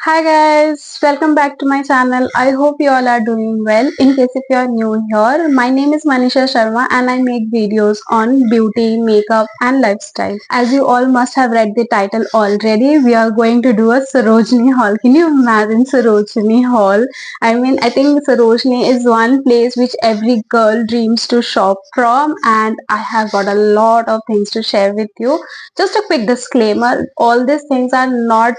Hi guys, welcome back to my channel. I hope you all are doing well. In case if you are new here, my name is Manisha Sharma and I make videos on beauty, makeup and lifestyle. As you all must have read the title already, we are going to do a Sarojini haul. Can you imagine Sarojini haul? I think Sarojini is one place which every girl dreams to shop from, and I have got a lot of things to share with you. Just a quick disclaimer, all these things are not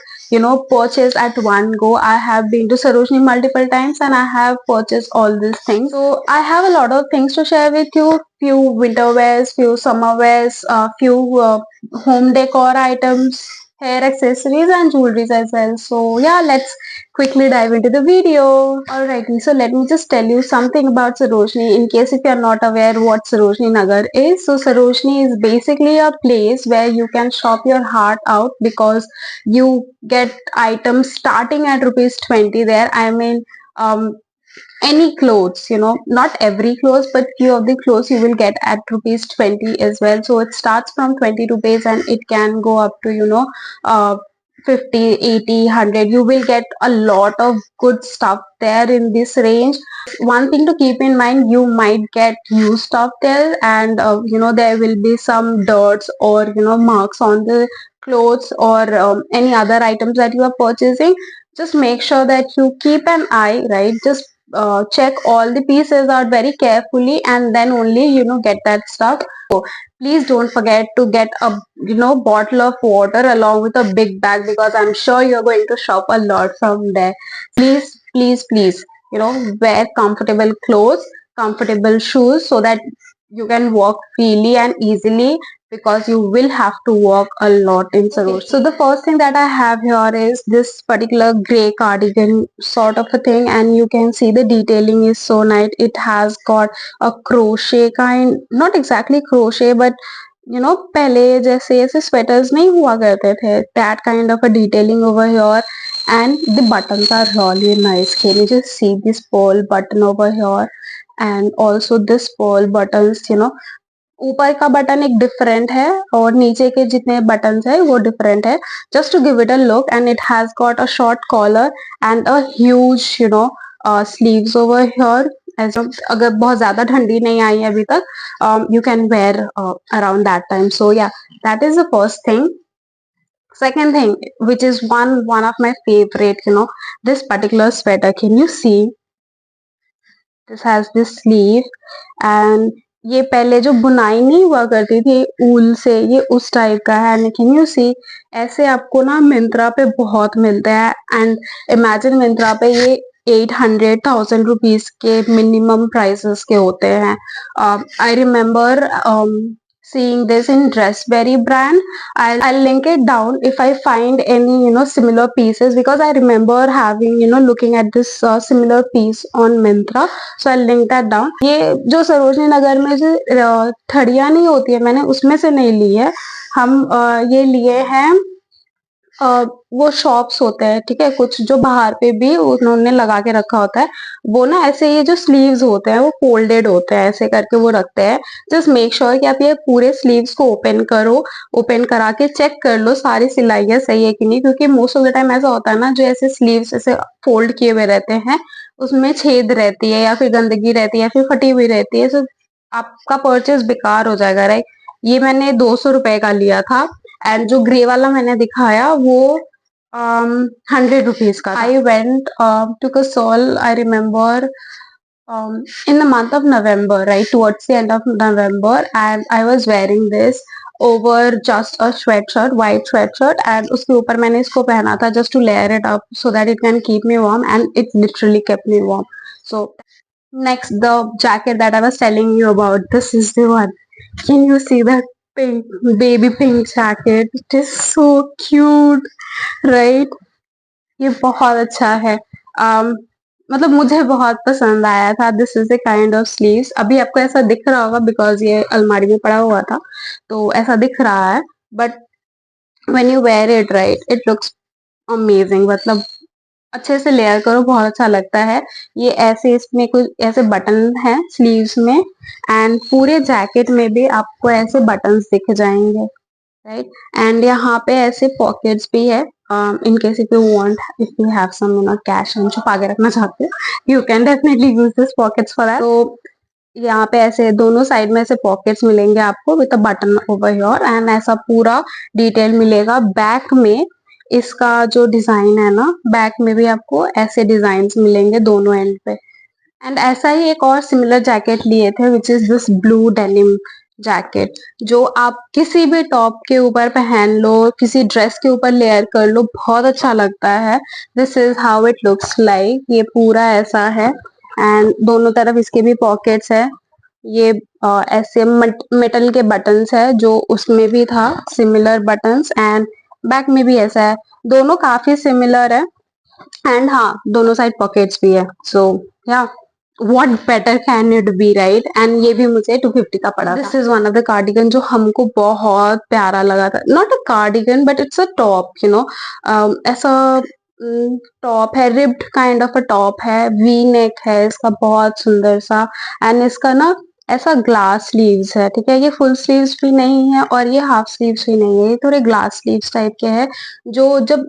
purchase at one go. I have been to Sarojini multiple times and I have purchased all these things. So I have a lot of things to share with you. Few winter wears, few summer wears, few home decor items, hair accessories and jewelries as well. So yeah, let's quickly dive into the video. Alrighty, so let me just tell you something about Sarojini in case if you are not aware what Sarojini Nagar is. So Sarojini is basically a place where you can shop your heart out because you get items starting at rupees 20 there. Um, any clothes, not every clothes, but few of the clothes you will get at rupees 20 as well. So it starts from 20 rupees and it can go up to uh, 50, 80, 100. You will get a lot of good stuff there in this range. One thing to keep in mind, you might get used stuff there, and there will be some dirts or marks on the clothes or any other items that you are purchasing. Just make sure that you keep an eye, right? Just check all the pieces out very carefully and then only get that stuff. So please don't forget to get a bottle of water along with a big bag because I'm sure you're going to shop a lot from there. Please, wear comfortable clothes, comfortable shoes so that you can walk freely and easily because you will have to walk a lot in Saroj. So the first thing that I have here is this particular gray cardigan sort of a thing, and you can see the detailing is so nice. It has got a crochet kind, not exactly crochet, but पहले जैसे ऐसे sweaters नहीं हुआ करते थे, that kind of a detailing over here, and the buttons are really nice. Can you just see this pearl button over here, and also this pearl buttons, ऊपर का button एक डिफरेंट है और नीचे के जितने बटन्स है वो डिफरेंट है. Just to give it a look, and it has got a short collar and a huge sleeves over here. अगर बहुत ज्यादा ठंडी नहीं आई है अभी तक, you can wear around that time. So yeah, that is the first thing. Second thing, which is one of my favorite, this particular sweater. Can you see? This has this sleeve, and ये पहले जो बुनाई नहीं हुआ करती थी ऊल से, ये उस टाइप का है. लेकिन यू सी, ऐसे आपको ना मिंत्रा पे बहुत मिलते हैं. एंड इमेजिन मिंत्रा पे ये 800,000 रुपीज के मिनिमम प्राइसेस के होते हैं. I remember seeing this in Dressberry brand. I'll link it down if I find any similar pieces, because I remember having looking at this similar piece on Myntra. So I'll link that down. ये जो सरोजनी नगर में जो थड़िया नहीं होती है, मैंने उसमें से नहीं ली है. हम ये लिए हैं, वो शॉप्स होते हैं, ठीक है, कुछ जो बाहर पे भी उन्होंने लगा के रखा होता है. वो ना ऐसे ये जो स्लीव्स होते हैं वो फोल्डेड होते हैं, ऐसे करके वो रखते हैं. जस्ट मेक श्योर कि आप ये पूरे स्लीव्स को ओपन करो, ओपन करा के चेक कर लो सारी सिलाइयाँ सही है कि नहीं, क्योंकि मोस्ट ऑफ द टाइम ऐसा होता है ना, जो ऐसे स्लीव्स ऐसे फोल्ड किए हुए रहते हैं उसमें छेद रहती है या फिर गंदगी रहती है या फिर फटी हुई रहती है. तो आपका परचेज बेकार हो जाएगा, राइट. ये मैंने 200 रुपए का लिया था, एंड जो ग्रे वाला मैंने दिखाया वो 100 रुपीज का. I went to Kasol, I remember in the month of November, right towards the end of November, and I was wearing this over just a sweatshirt, white sweatshirt, and उसके ऊपर मैंने इसको पहना था just to layer it up so that it can keep me warm, and it literally kept me warm. So next, the jacket that I was telling you about, this is the one. Can you see that pink, baby pink jacket? It is so cute, right? ये बहुत अच्छा है. मतलब मुझे बहुत पसंद आया था. This is the kind of sleeves. अभी आपको ऐसा दिख रहा होगा बिकॉज ये अलमारी में पड़ा हुआ था तो ऐसा दिख रहा है, but when you wear it, right, it looks amazing. मतलब अच्छे से लेयर करो, बहुत अच्छा लगता है. ये ऐसे, इसमें कुछ ऐसे बटन है स्लीव्स में, एंड पूरे जैकेट में भी आपको ऐसे बटन्स दिख जाएंगे, राइट. एंड यहाँ पे ऐसे पॉकेट्स भी है, in case if you want, if you have some cash and छुपा के रखना चाहते हो, you can definitely use this pockets for that. तो यहाँ पे ऐसे दोनों साइड में ऐसे पॉकेट्स मिलेंगे आपको with a button over here, and ऐसा पूरा डिटेल मिलेगा. बैक में इसका जो डिजाइन है ना, बैक में भी आपको ऐसे डिजाइन मिलेंगे दोनों एंड पे. एंड ऐसा ही एक और सिमिलर जैकेट लिए थे which is this blue denim jacket, जो आप किसी भी टॉप के ऊपर पहन लो, किसी ड्रेस के ऊपर लेयर कर लो, बहुत अच्छा लगता है. This is how it looks like. ये पूरा ऐसा है एंड दोनों तरफ इसके भी पॉकेट्स है. ये ऐसे मेटल के बटन्स है जो उसमें भी था, सिमिलर बटन्स. एंड बैक में भी ऐसा है. दोनों काफी सिमिलर है. एंड हाँ, दोनों साइड पॉकेट्स भी है. सो या what better can it be, right? And ये भी मुझे 250 का पड़ा. This is one of the cardigan जो हमको बहुत प्यारा लगा था. Not a cardigan but it's a top, ऐसा टॉप है, ribbed kind of a top है, वी नेक है इसका, बहुत सुंदर सा. एंड इसका ना ऐसा ग्लास स्लीव्स है. ठीक है, ये फुल स्लीव्स भी नहीं है और ये हाफ स्लीव्स भी नहीं है, ये थोड़े ग्लास स्लीव्स टाइप के हैं, जो जब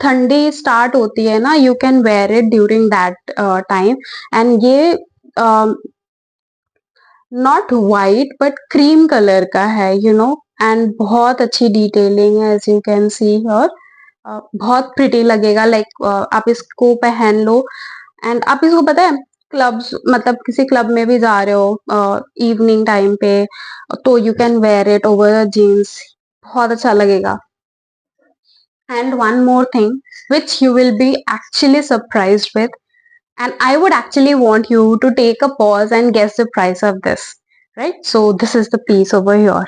ठंडी स्टार्ट होती है ना, you can wear it during that time. And ये not white but cream colour का है, एंड बहुत अच्छी डिटेलिंग है as you can see here. बहुत प्रिटी लगेगा. लाइक आप इसको पहन लो एंड आप इसको पता है क्लब्स, मतलब किसी क्लब में भी जा रहे हो इवनिंग टाइम पे, तो you can wear it over jeans. बहुत अच्छा लगेगा. And one more thing which you will be actually surprised with, and I would actually want you to take a pause and guess the price of this, right? So this is the piece over here.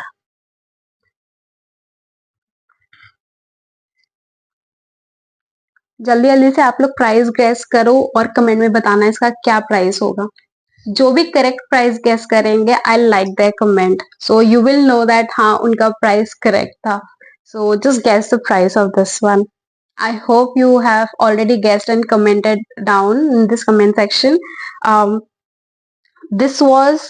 जल्दी जल्दी से आप लोग price guess करो और comment में बताना इसका क्या प्राइस होगा. जो भी करेक्ट प्राइस गेस करेंगे, I like that comment, so you will know that हाँ उनका प्राइस करेक्ट था. So just guess the price of this one. I hope you have already guessed and commented down in this comment section. Um, this was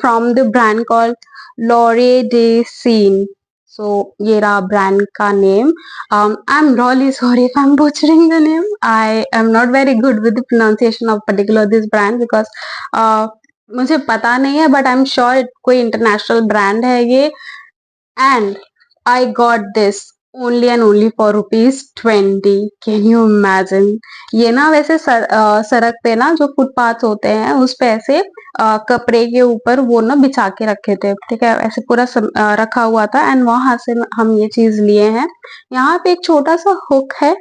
from the brand called Laurier de Seine. So ये रहा brand का name. I'm really sorry if I'm butchering the name. I am not very good with the pronunciation of particular this brand because मुझे पता नहीं है, but I'm sure कोई international brand है ये. And I got this only and only for ₹20. Can you imagine? ये ना वैसे सड़क पे ना जो फुटपाथ होते हैं उस पे ऐसे कपड़े के ऊपर वो ना बिछा के रखे थे. ठीक है, ऐसे पूरा रखा हुआ था एंड वहां से हम ये चीज लिए हैं. यहाँ पे एक छोटा सा हुक है,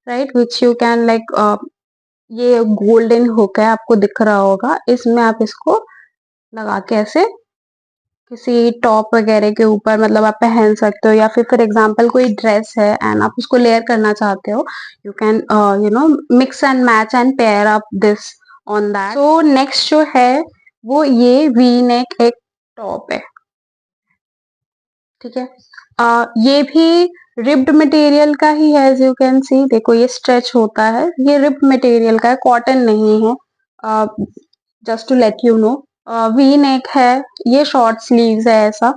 right, which you can like, ये गोल्डन हुक है, आपको दिख रहा होगा. इसमें आप इसको लगा के ऐसे किसी टॉप वगैरह के ऊपर मतलब आप पहन सकते हो, या फिर फॉर एग्जांपल कोई ड्रेस है एंड आप उसको लेयर करना चाहते हो, you can mix and match and pair up this on that. So next जो है वो ये वी नेक एक टॉप है. ठीक है, ये भी रिब्ड मटेरियल का ही है, एज यू कैन सी. देखो ये स्ट्रेच होता है, ये रिब्ड मटेरियल का है, कॉटन नहीं है. Just to let you know, V neck है, ये शॉर्ट स्लीव्स है ऐसा.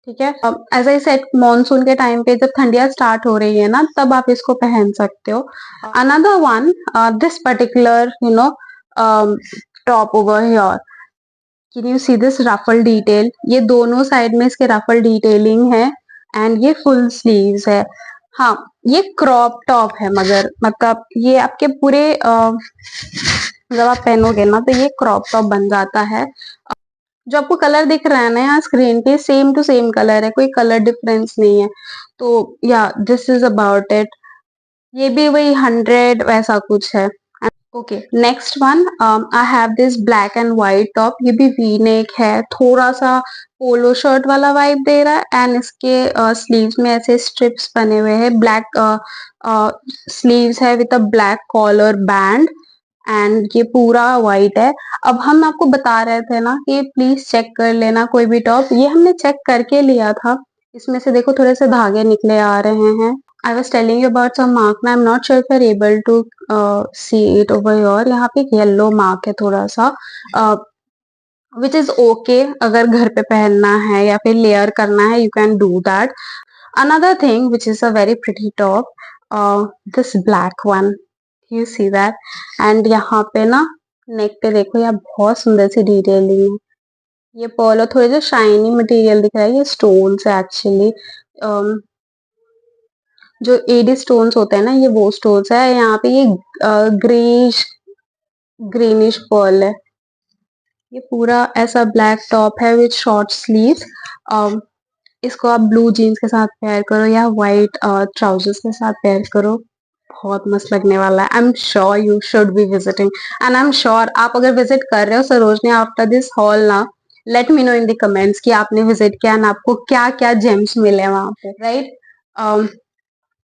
ठीक है, एज आई सेड मॉनसून के टाइम पे जब ठंडियां स्टार्ट हो रही है ना, तब आप इसको पहन सकते हो. Another one, this particular top over here, can you see this ruffle detail. ये दोनों साइड में इसके रफल डिटेलिंग है एंड ये फुल स्लीव्स है. हाँ, ये क्रॉप टॉप है, मगर मतलब ये आपके पूरे जब आप पहनोगे ना तो ये क्रॉप टॉप बन जाता है. जो आपको कलर दिख रहा है ना यहाँ स्क्रीन पे, सेम टू सेम कलर है, कोई कलर डिफरेंस नहीं है. तो या दिस इज अबाउट इट. ये भी वही 100 वैसा कुछ है. Okay, next one, I have this black and white top. ये भी वी नेक है, थोड़ा सा पोलो शर्ट वाला वाइब दे रहा है एंड इसके स्लीव्स में ऐसे स्ट्रिप्स बने हुए हैं. ब्लैक स्लीव्स है with a black collar band and ये पूरा वाइट है. अब हम आपको बता रहे थे ना कि प्लीज चेक कर लेना कोई भी टॉप. ये हमने चेक करके लिया था. इसमें से देखो थोड़े से धागे निकले आ रहे हैं. I was telling you about some mark. Now I'm not sure if you're able to see it over here. यहाँ पे एक येलो मार्क है थोड़ा सा, which is okay. अगर घर पे पहनना है या फिर लेयर करना है, you can do that. Another thing which is a very pretty top. This black one, you see that. And यहाँ पे ना नेक पे देखो, यहाँ बहुत सुंदर सी डिटेलिंग है। ये पर्ल और थोड़े जो शाइनी मटेरियल दिख रहा है, ये स्टोन्स है एक्चुअली। जो एडी स्टोन्स होते हैं ना, ये वो स्टोन्स है। यहाँ पे ये ग्रीनिश पर्ल है। ये पूरा ऐसा ब्लैक टॉप है विथ शॉर्ट स्लीव्स। इसको आप ब्लू जीन्स के साथ पेयर करो या व्हाइट ट्राउजर्स के साथ पेयर करो, बहुत मस्त लगने वाला है। I am sure you should be visiting, and I am sure आप अगर विजिट कर रहे हो सरोजनी आफ्टर दिस हॉल ना, let me know in the comments कि आपने विजिट किया और आपको क्या क्या जेम्स मिले वहां पे, right.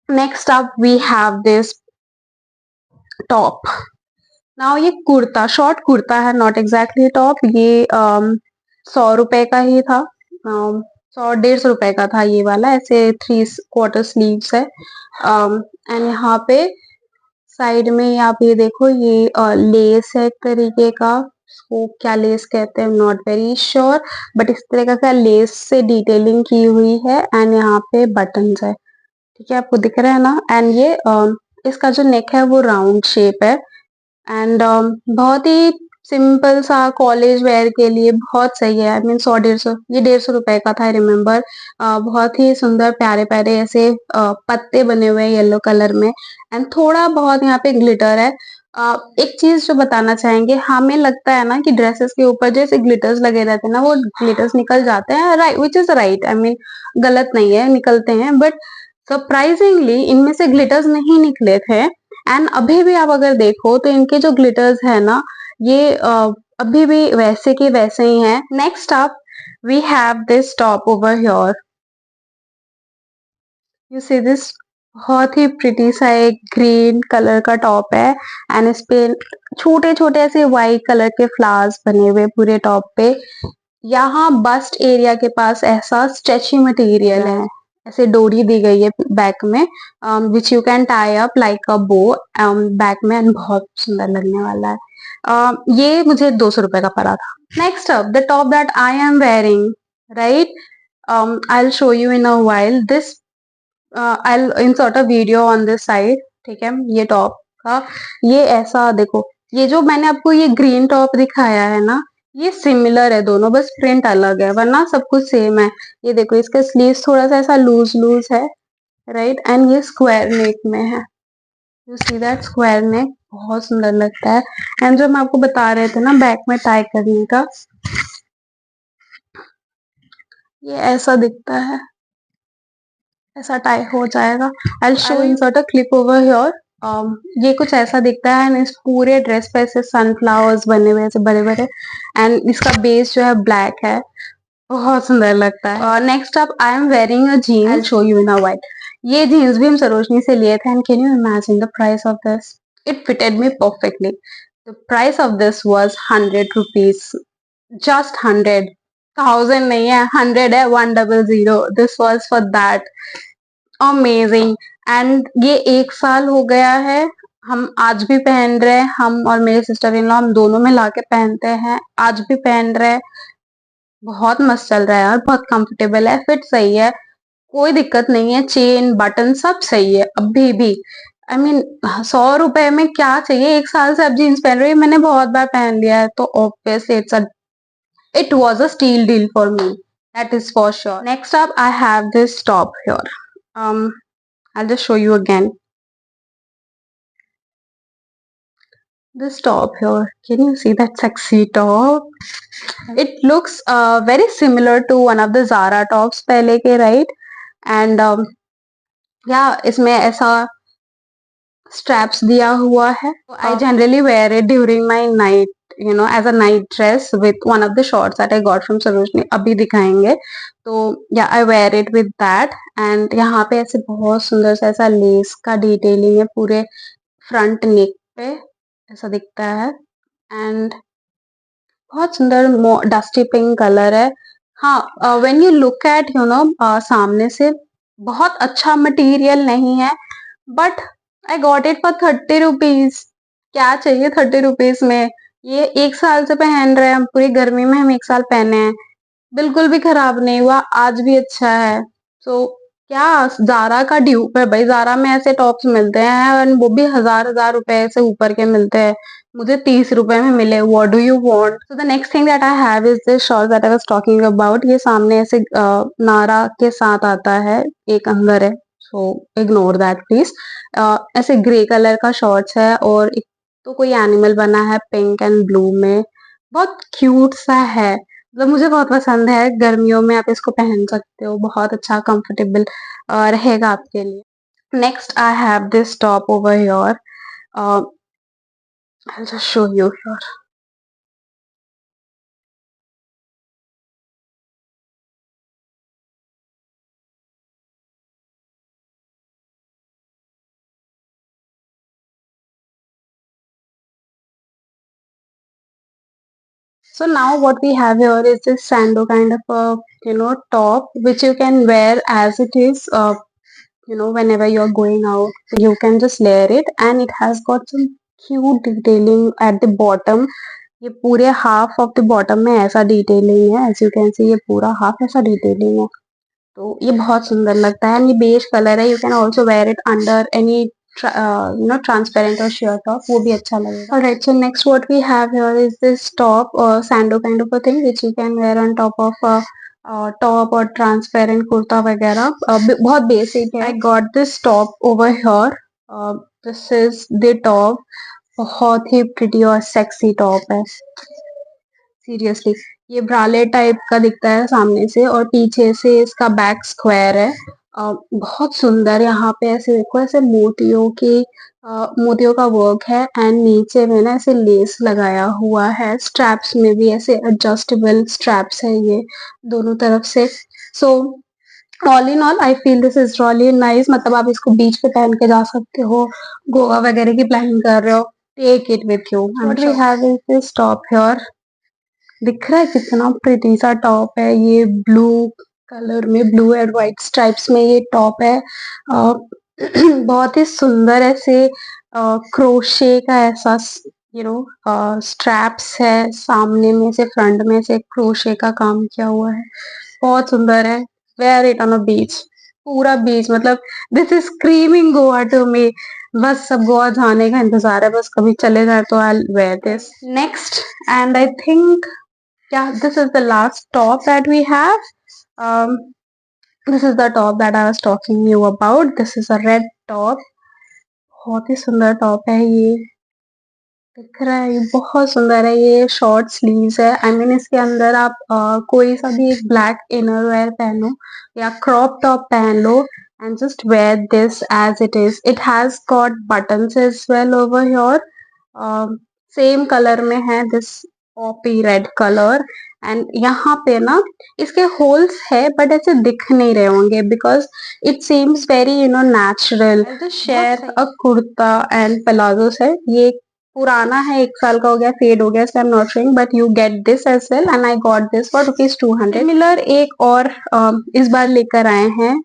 Next up we have this top. Now ये कुर्ता, शॉर्ट कुर्ता है, नॉट एग्जैक्टली टॉप। ये 100 रुपए का ही था, 100-150 रुपए का था ये वाला। ऐसे 3/4 स्लीव्स है। एंड यहाँ पे साइड में आप ये देखो, ये लेस है एक तरीके का। इसको क्या लेस कहते हैं, नॉट वेरी श्योर, बट इस तरह का लेस से डिटेलिंग की हुई है। एंड यहाँ पे बटन्स है, ठीक है, आपको दिख रहा है ना। एंड ये इसका जो नेक है वो राउंड शेप है। एंड बहुत ही सिंपल सा कॉलेज वेयर के लिए बहुत सही है। आई मीन 100-150, ये 150 रुपए का था, आई रिमेम्बर। बहुत ही सुंदर प्यारे प्यारे ऐसे पत्ते बने हुए हैं येलो कलर में। एंड थोड़ा बहुत यहाँ पे ग्लिटर है। एक चीज जो बताना चाहेंगे, हमें लगता है ना कि ड्रेसेस के ऊपर जैसे ग्लिटर्स लगे रहते हैं ना, वो ग्लिटर्स निकल जाते हैं, right, which is right. I mean गलत नहीं है, निकलते हैं, बट सरप्राइजिंगली इनमें से ग्लिटर्स नहीं निकले थे। एंड अभी भी आप अगर देखो तो इनके जो ग्लिटर्स है ना, ये अभी भी वैसे के वैसे ही हैं। Next up we have this top over here, you see this. बहुत ही प्रिटी सा एक ग्रीन कलर का टॉप है। एंड इस पे छोटे छोटे ऐसे व्हाइट कलर के फ्लावर्स बने हुए पूरे टॉप पे। यहाँ बस्ट एरिया के पास ऐसा स्ट्रेची मटेरियल है, ऐसे डोरी दी गई है बैक में, which you can tie up like अ बो बैक में, एंड बहुत सुंदर लगने वाला है। ये मुझे 200 रुपए का पड़ा था। Next up the top that I am wearing, right, I will show you in a while this. I will insert a video on this side, ठीक है। ये टॉप का, ये ऐसा देखो, ये जो मैंने आपको ये ग्रीन टॉप दिखाया है ना, ये सिमिलर है दोनों, बस प्रिंट अलग है, वरना सब कुछ सेम है। ये देखो, इसका स्लीव्स थोड़ा सा ऐसा लूज लूज है, राइट। एंड ये स्क्वायर नेक में है, यू सी दैट, स्क्वायर नेक बहुत सुंदर लगता है। एंड जो हम आपको बता रहे थे ना बैक में टाई करने का, ये ऐसा दिखता है, ऐसा टाई हो जाएगा। I show insert a clip over here. ये कुछ ऐसा दिखता है। इस पूरे ड्रेस पे ऐसे सनफ्लावर्स बने हुए ऐसे बड़े बड़े। एंड इसका बेस जो है ब्लैक है, बहुत सुंदर लगता है। Next up I am wearing a jeans, I show you in a white. ये जीन्स भी हम सरोजनी से लिए थे। And can you imagine the price of this, it fitted me perfectly. The price of this was 100 rupees, just 100, 1000 नहीं है, 100 है, 100। This was for that, amazing. And ये 1 साल हो गया है, हम आज भी पहन रहे हैं, हम और मेरे सिस्टर इन लॉ, हम दोनों मिला के पहनते हैं, आज भी पहन रहे हैं। बहुत मस्त चल रहा है यार, बहुत कंफर्टेबल है, फिट सही है, कोई दिक्कत नहीं है, चेन बटन सब सही है अभी भी। आई मीन 100 रुपए में क्या चाहिए, 1 साल से आप जीन्स पहन रही है, मैंने बहुत बार पहन लिया है, तो obviously it was a steal deal for me, that is for sure. Next up I have this top here. I'll just show you again. This top here, can you see that sexy top? It looks very similar to one of the Zara tops पहले के, right? And yeah, इसमें ऐसा straps दिया हुआ है. I generally wear it during my night, you know, as a night dress with one of the shorts that I got from Sarojini. अभी दिखाएंगे, तो yeah, I wear it with that. And यहाँ पे ऐसे बहुत सुंदर सा ऐसा लेस का डिटेलिंग है पूरे फ्रंट नेक पे, ऐसा दिखता है। एंड बहुत सुंदर डस्टी पिंक कलर है। हाँ, when you look at you know, सामने से बहुत अच्छा मटेरियल नहीं है, but I got it for 30 rupees. क्या चाहिए 30 रुपीज में, ये 1 साल से पहन रहे हैं हम, पूरी गर्मी में हम 1 साल पहने हैं, बिल्कुल भी खराब नहीं हुआ, आज भी अच्छा है। सो क्या ज़ारा का ड्यूप है भाई। ज़ारा में ऐसे टॉप्स मिलते हैं और वो भी हजार रुपए से ऊपर के मिलते हैं। मुझे 30 रुपए में मिले। What do you want? So the next thing that I have is this short that I was talking about. ये सामने ऐसे नारा के साथ आता है, एक अंदर है, सो इग्नोर दैट प्लीज। ऐसे ग्रे कलर का शॉर्ट्स है और एक तो कोई एनिमल बना है पिंक एंड ब्लू में, बहुत क्यूट सा है। मतलब मुझे बहुत पसंद है। गर्मियों में आप इसको पहन सकते हो, बहुत अच्छा कंफर्टेबल रहेगा आपके लिए। Next I have this top over here. I'll just show you here. So now what we have here is this sando kind of a top which you can wear as it is. Whenever you're going out, you can just layer it, and it has got some cute detailing at the bottom. ये पूरे half of the bottom में ऐसा detailing है, as you can सी ये पूरा half ऐसा detailing है। तो ये बहुत सुंदर लगता है। ये बेज कलर है। You can also wear it under any transparent और sheer टॉप, वो भी अच्छा लगेगा। Alright, so next what we have here is this top or sando kind of a thing which you can wear on top of a top और transparent kurta वगैरह। बहुत basic है। आई got this top over here. This is the top. बहुत ही pretty और sexy top है, seriously. ये bralette type का दिखता है सामने से, और पीछे से इसका बैक स्क्वायर है। बहुत सुंदर। यहाँ पे ऐसे देखो, ऐसे मोतियों का वर्क है, एंड नीचे में ना ऐसे लेस लगाया हुआ है। स्ट्रैप्स में भी ऐसे एडजस्टेबल स्ट्रैप्स है ये दोनों तरफ से। So all in all I feel this is really nice. मतलब आप इसको बीच पे पहन के जा सकते हो, गोवा वगैरह की प्लानिंग कर रहे हो, take it with you. What we have is this top here. दिख रहा है कितना प्रिटी सा टॉप है ये। ब्लू कलर में, ब्लू एंड व्हाइट स्ट्राइप्स में ये टॉप है। बहुत ही सुंदर ऐसे क्रोशे का ऐसा स्ट्रैप्स है। सामने में से, फ्रंट में से क्रोशे का काम किया हुआ है, बहुत सुंदर है। Wear it on a beach. पूरा बीच, मतलब this is screaming Goa to me. बस सब गोवा जाने का इंतजार है, बस कभी चले जाए तो I wear this next. And I think, yeah, this is the last top that we have. um this is the top that I was talking you about. This is a red top। बहुत ही सुंदर top है ये। दिख रहा है, ये बहुत सुंदर है। ये शॉर्ट स्लीव्स है। आई मीन इसके अंदर आप कोई सा भी एक ब्लैक इनर वेयर पहनो या क्रॉप टॉप पहन लो, and just wear this as it is. It has got buttons as well over here. Same colour में है, this poppy red colour. And यहाँ पे ना इसके होल्स है, बट ऐसे दिख नहीं रहे होंगे because it seems very natural. Share a kurta and palazzo है। ये पुराना है, 1 साल का हो गया, फेड हो गया, I am not showing, but you get this as well, and I got this for ₹200। Similar एक और इस बार लेकर आए हैं,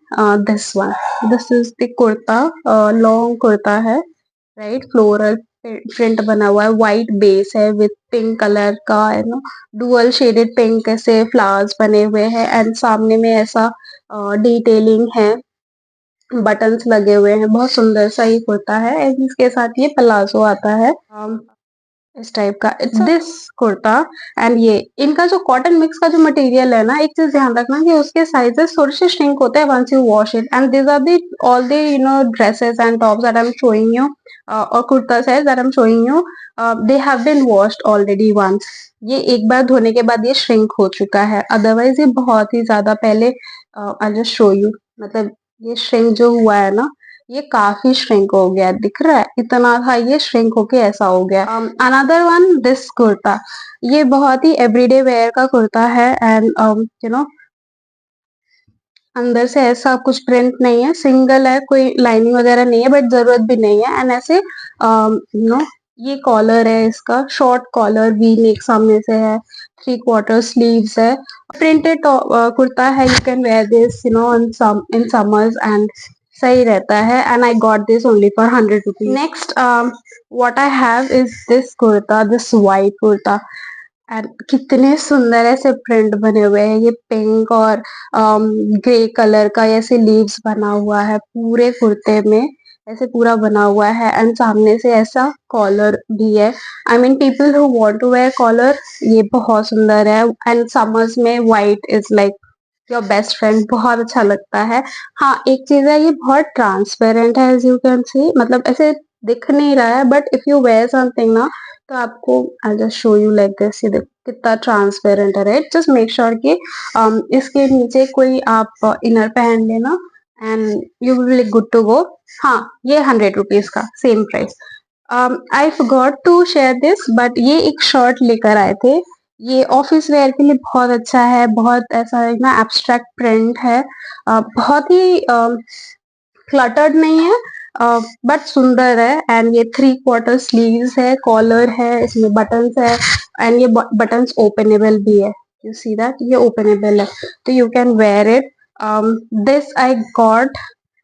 this one. This is the kurta. Long kurta है, राइट। फ्लोरल प्रिंट बना हुआ है, व्हाइट बेस है विथ पिंक कलर का, डुअल शेडेड पिंक ऐसे फ्लावर्स बने हुए हैं, एंड सामने में ऐसा डिटेलिंग है, बटन्स लगे हुए हैं। बहुत सुंदर सा ये कुर्ता है, एंड इसके साथ ये प्लाजो आता है इस टाइप का। It's this kurta. एंड ये इनका जो कॉटन मिक्स का जो मटेरियल है ना, एक चीज ध्यान रखना कि उसके साइजेस थोड़े से श्रिंक होते हैं once you wash it. And this are the all the dresses and tops that I am showing you, और kurta sets that I am showing you, they have been washed already once. ये एक बार धोने के बाद ये shrink हो चुका है, अदरवाइज ये बहुत ही ज्यादा पहले, आई जस्ट शो यू, मतलब ये श्रिंक जो हुआ है ना, ये काफी श्रिंक हो गया। दिख रहा है, इतना था, ये श्रिंक होके ऐसा हो गया। Another one, this kurta. ये बहुत ही एवरीडे वेयर का कुर्ता है, एंड अंदर से ऐसा कुछ प्रिंट नहीं है, सिंगल है, कोई लाइनिंग वगैरह नहीं है, बट जरूरत भी नहीं है। एंड ऐसे ये कॉलर है इसका, शॉर्ट कॉलर, वी नेक सामने से है, 3/4 स्लीव्स है। प्रिंटेड कुर्ता है। You can where this in summers, and सही रहता है। And I got this only for ₹100। Next what I have is this kurta, this white kurta. And कितने सुंदर ऐसे प्रिंट बने हुए हैं, ये पिंक और ग्रे कलर का ऐसे लीव्स बना हुआ है पूरे कुर्ते में, ऐसे पूरा बना हुआ है एंड सामने से ऐसा कॉलर भी है। I mean people who want to wear collar, ये बहुत सुंदर है एंड समर्स में white is like your best friend, बहुत अच्छा लगता है। हाँ, एक चीज है, ये बहुत ट्रांसपेरेंट है एज यू कैन सी, मतलब ऐसे दिख नहीं रहा है but if you wear something ना, तो आपको I just show you like this, ये देखो कितना ट्रांसपेरेंट है, राइट? जस्ट मेक श्योर कि इसके नीचे कोई आप इनर पहन लेना and you will be good to go. हाँ, ये 100 रुपीज का same price. I forgot to share this, but ये एक शर्ट लेकर आए थे, ये ऑफिस वेयर के लिए बहुत अच्छा है, बहुत ऐसा है ना एब्स्ट्रैक्ट प्रिंट है, बहुत ही क्लटर्ड नहीं है, बट सुंदर है एंड ये 3/4 स्लीव्स है, कॉलर है, इसमें बटन्स है एंड ये बटन्स ओपनेबल भी है। यू सी दैट ये ओपनेबल है, तो you can wear it. This I got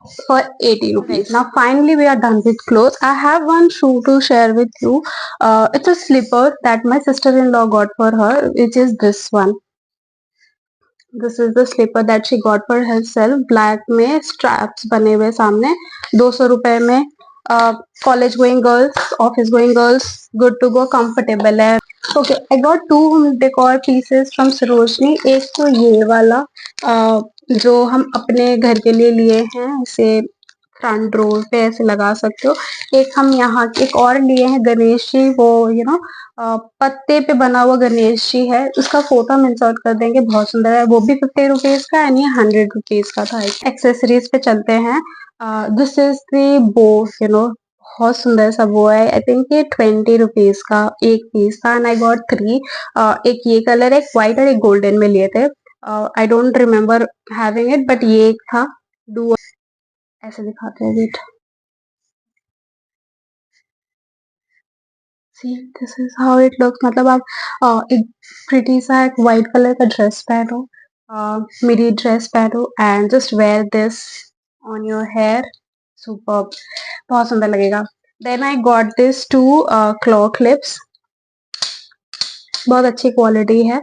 for 80 rupees. Now finally we are done with clothes. I have one shoe to share with you. It's a slipper that my sister-in-law got for her, which is this one. This is the slipper that she got for herself. Black में straps बने हुए सामने, 200 रुपए में। College going girls, office going girls, good to go, comfortable है। Okay, I got 2 decor pieces from Sarojini. एक तो ये वाला जो हम अपने घर के लिए लिए हैं, इसे फ्रंट डोर पे ऐसे लगा सकते हो। एक हम यहाँ एक और लिए हैं गणेश जी, वो पत्ते पे बना हुआ गणेश जी है, उसका फोटो हम इंसर्ट कर देंगे, बहुत सुंदर है, वो भी 50 रुपीज का है, ये 100 रुपीज का था। एक्सेसरीज पे चलते हैं। दिस इज द बो, बहुत सुंदर सा वो है, आई थिंक ये 20 रुपीज का एक पीस था एंड आई गॉट 3। एक ये कलर, एक व्हाइट और एक गोल्डन में लिए थे। I don't remember having it, but ये एक था। डू ऐसे दिखाते हैं, wait, see this is how it looks. मतलब आप एक प्रिटी सा एक व्हाइट कलर का ड्रेस पहनो, मेरी ड्रेस पहनो and just wear this on your hair, super, बहुत सुंदर लगेगा। Then I got this two claw clips, बहुत अच्छी क्वालिटी है।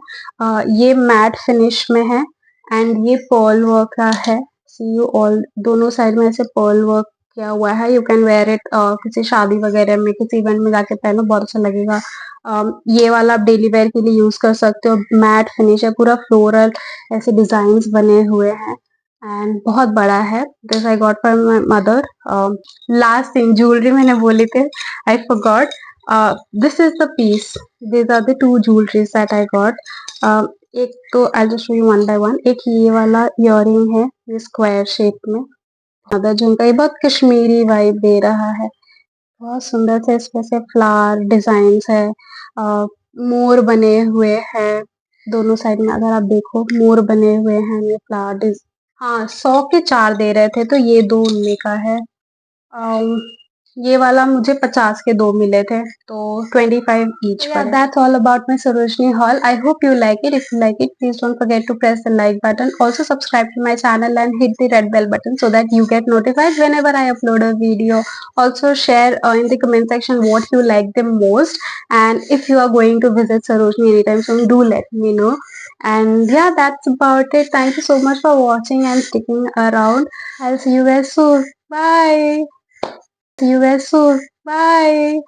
ये मैट फिनिश में है एंड ये पर्ल वर्क का है। सी यू ऑल, दोनों साइड में ऐसे पर्ल वर्क किया हुआ है। यू कैन वेयर इट किसी शादी वगैरह में, किसी इवेंट में जाके पहनो, बहुत अच्छा लगेगा। ये वाला आप डेली वेयर के लिए यूज कर सकते हो। मैट फिनिश है, पूरा फ्लोरल ऐसे डिजाइन बने हुए हैं एंड बहुत बड़ा है। This I got for my mother. Last thing, jewellery मैंने बोली थे, I forgot. This is the piece. These are the two jewelries that I got. एक तो I'll just show you one by one. एक ये वाला इयररिंग है, ये स्क्वायर शेप में, अदर झुमका, ये बहुत कश्मीरी वाइब दे रहा है, बहुत सुंदर से इसमें से फ्लावर डिजाइन है। मोर बने हुए हैं दोनों साइड में, अगर आप देखो मोर बने हुए हैं, ये फ्लावर डिज। हाँ, 100 के 4 दे रहे थे, तो ये 2 उनमें का है। अम, ये वाला मुझे 50 के 2 मिले थे, तो 25 ईच पड़े। That's all about my Sarojini haul. I hope you like it. If you like it, please don't forget to press the like button. Also subscribe to my channel and hit the red bell button so that you get notified whenever I upload a video. Also share in the comment section what you like the most, and if you are going to visit Sarojini anytime soon, do let me know. And yeah, that's about it. Thank you so much for watching and sticking around. I'll see you guys soon. Bye. See you guys soon. Bye.